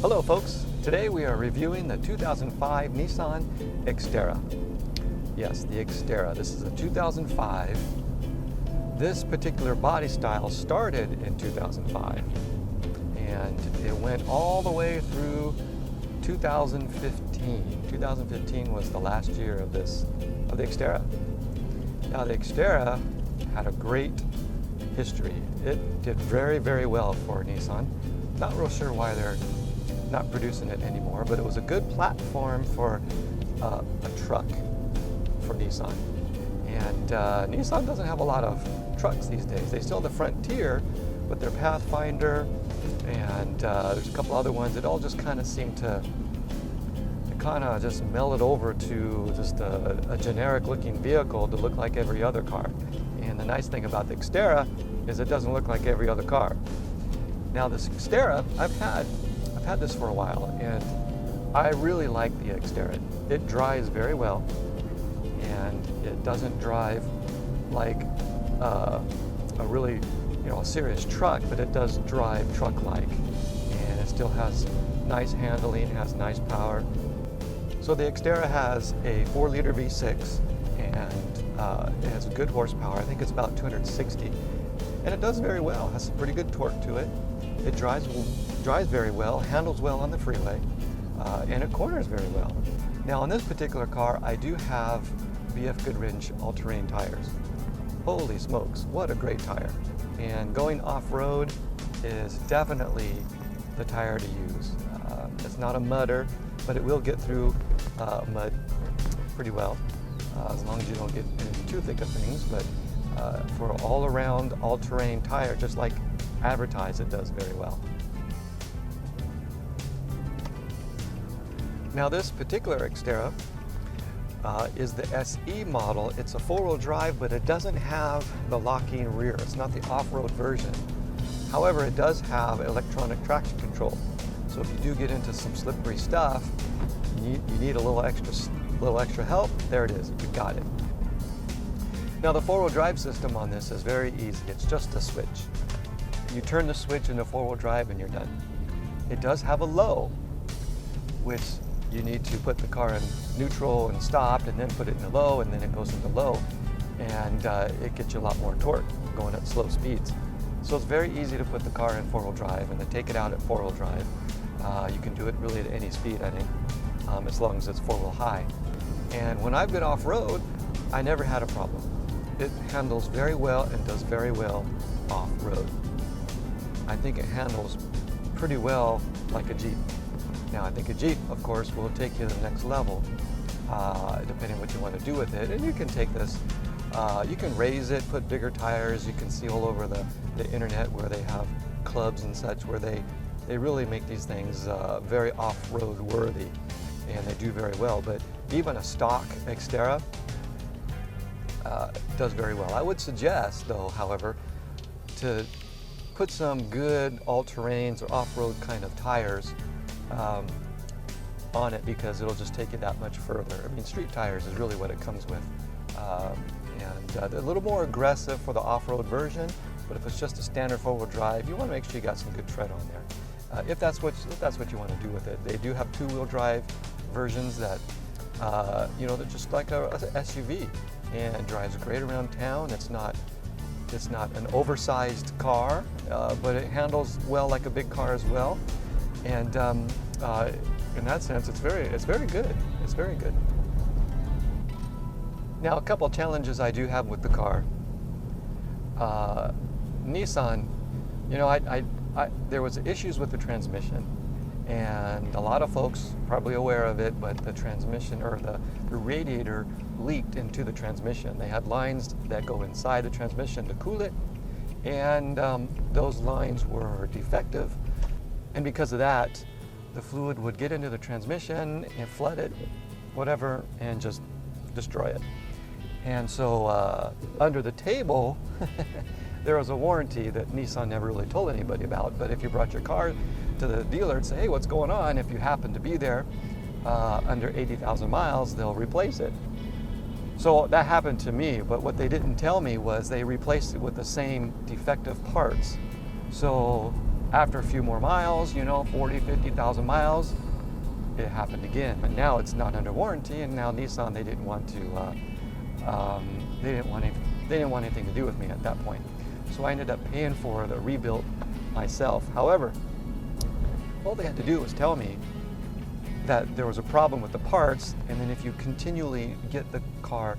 Hello folks, today we are reviewing the 2005 Nissan Xterra. Yes, the Xterra. This is a 2005. This particular body style started in 2005 and it went all the way through 2015. 2015 was the last year of the Xterra. Now the Xterra had a great history. It did very, very well for Nissan. Not real sure why they're not producing it anymore, but it was a good platform for a truck for Nissan. And Nissan doesn't have a lot of trucks these days. They still have the Frontier with their Pathfinder, and there's a couple other ones that all just kind of seem to just meld over to just a generic looking vehicle to look like every other car. And the nice thing about the Xterra is it doesn't look like every other car. Now this Xterra, I've had this for a while, and I really like the Xterra. It drives very well, and it doesn't drive like a really, a serious truck, but it does drive truck-like, and it still has nice handling, has nice power. So the Xterra has a 4-liter V6, and it has a good horsepower. I think it's about 260, and it does very well. It has some pretty good torque to it. It drives very well, handles well on the freeway, and it corners very well. Now on this particular car, I do have BFG All Terrain tires. Holy smokes, what a great tire. And going off-road is definitely the tire to use. It's not a mudder, but it will get through mud pretty well, as long as you don't get into too thick of things. But for all-around, all-terrain tire, just like advertised, it does very well. Now this particular Xterra is the SE model. It's a 4-wheel drive, but it doesn't have the locking rear. It's not the off-road version. However, it does have electronic traction control. So if you do get into some slippery stuff, you need a little extra help, there it is, you got it. Now the 4-wheel drive system on this is very easy. It's just a switch. You turn the switch into 4-wheel drive and you're done. It does have a low, which you need to put the car in neutral and stopped, and then put it in low, and then it goes into low, and it gets you a lot more torque going at slow speeds. So it's very easy to put the car in 4-wheel drive and then take it out at 4-wheel drive. You can do it really at any speed, I think, as long as it's 4-wheel high. And when I've been off-road, I never had a problem. It handles very well and does very well off-road. I think it handles pretty well like a Jeep. Now I think a Jeep, of course, will take you to the next level, depending on what you want to do with it. And you can take this, you can raise it, put bigger tires. You can see all over the internet where they have clubs and such where they really make these things very off-road worthy, and they do very well. But even a stock Xterra does very well. I would suggest, though, however, to put some good all-terrains or off-road kind of tires on it, because it'll just take you that much further. I mean, street tires is really what it comes with. And they're a little more aggressive for the off-road version, but if it's just a standard 4-wheel drive, you want to make sure you got some good tread on there. If that's what you want to do with it. They do have 2-wheel drive versions that, they're just like a SUV, and it drives great around town. It's not an oversized car, but it handles well like a big car as well. And in that sense, it's very good. It's very good. Now, a couple challenges I do have with the car. Nissan, there was issues with the transmission, and a lot of folks are probably aware of it, but the transmission, or the radiator, leaked into the transmission. They had lines that go inside the transmission to cool it, and those lines were defective, and because of that, the fluid would get into the transmission and flood it, whatever, and just destroy it. And so under the table, there was a warranty that Nissan never really told anybody about, but if you brought your car to the dealer and say, hey, what's going on? If you happen to be there under 80,000 miles, they'll replace it. So that happened to me, but what they didn't tell me was they replaced it with the same defective parts. So After a few more miles, 40, 50,000 miles, it happened again. But now it's not under warranty, and now Nissan, they didn't want anything to do with me at that point. So I ended up paying for the rebuild myself. However, all they had to do was tell me that there was a problem with the parts, and then if you continually get the car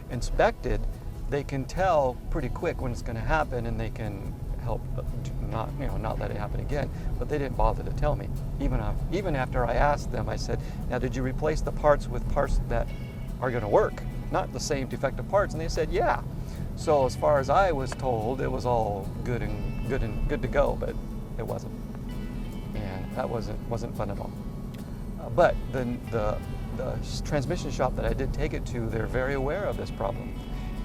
inspected, they can tell pretty quick when it's going to happen, and they can help not let it happen again. But they didn't bother to tell me. Even after I asked them, I said, "Now, did you replace the parts with parts that are going to work, not the same defective parts?" And they said, "Yeah." So as far as I was told, it was all good to go, but it wasn't, and that wasn't fun at all. But the transmission shop that I did take it to, they're very aware of this problem,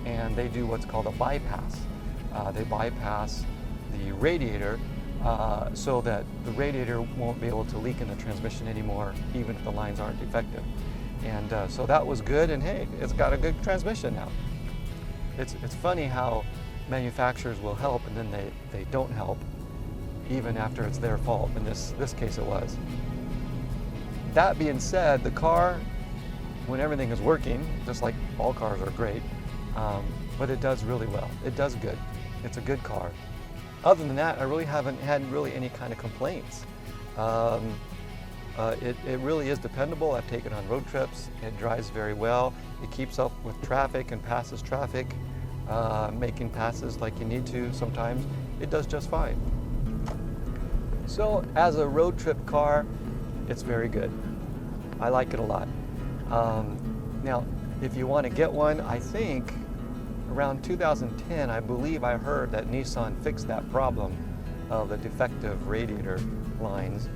and they do what's called a bypass. They bypass the radiator so that the radiator won't be able to leak in the transmission anymore, even if the lines aren't defective. And so that was good, and hey, it's got a good transmission now. It's funny how manufacturers will help, and then they don't help, even after it's their fault. In this case, it was. That being said, the car, when everything is working, just like all cars are great, but it does really well. It does good. It's a good car. Other than that, I really haven't had any kind of complaints. It really is dependable. I've taken on road trips. It drives very well. It keeps up with traffic and passes traffic, making passes like you need to sometimes. It does just fine. So as a road trip car, it's very good. I like it a lot. Now, if you want to get one, I think around 2010, I believe I heard that Nissan fixed that problem of the defective radiator lines.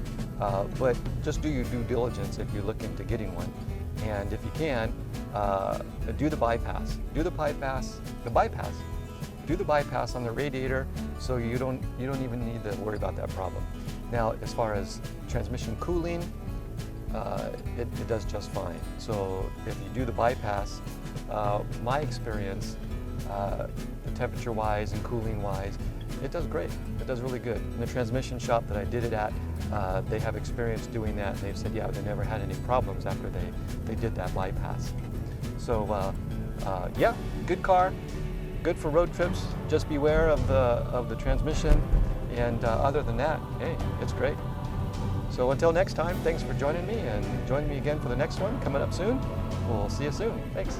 But just do your due diligence if you look into getting one. And if you can, do the bypass. Do the bypass on the radiator, so you don't even need to worry about that problem. Now, as far as transmission cooling, it does just fine. So if you do the bypass, my experience, temperature-wise and cooling-wise, it does great. It does really good. In the transmission shop that I did it at, they have experience doing that. They've said, yeah, they never had any problems after they did that bypass. So yeah, good car, good for road trips. Just beware of the transmission, and other than that, hey, it's great. So until next time, thanks for joining me, and join me again for the next one coming up soon. We'll see you soon. Thanks.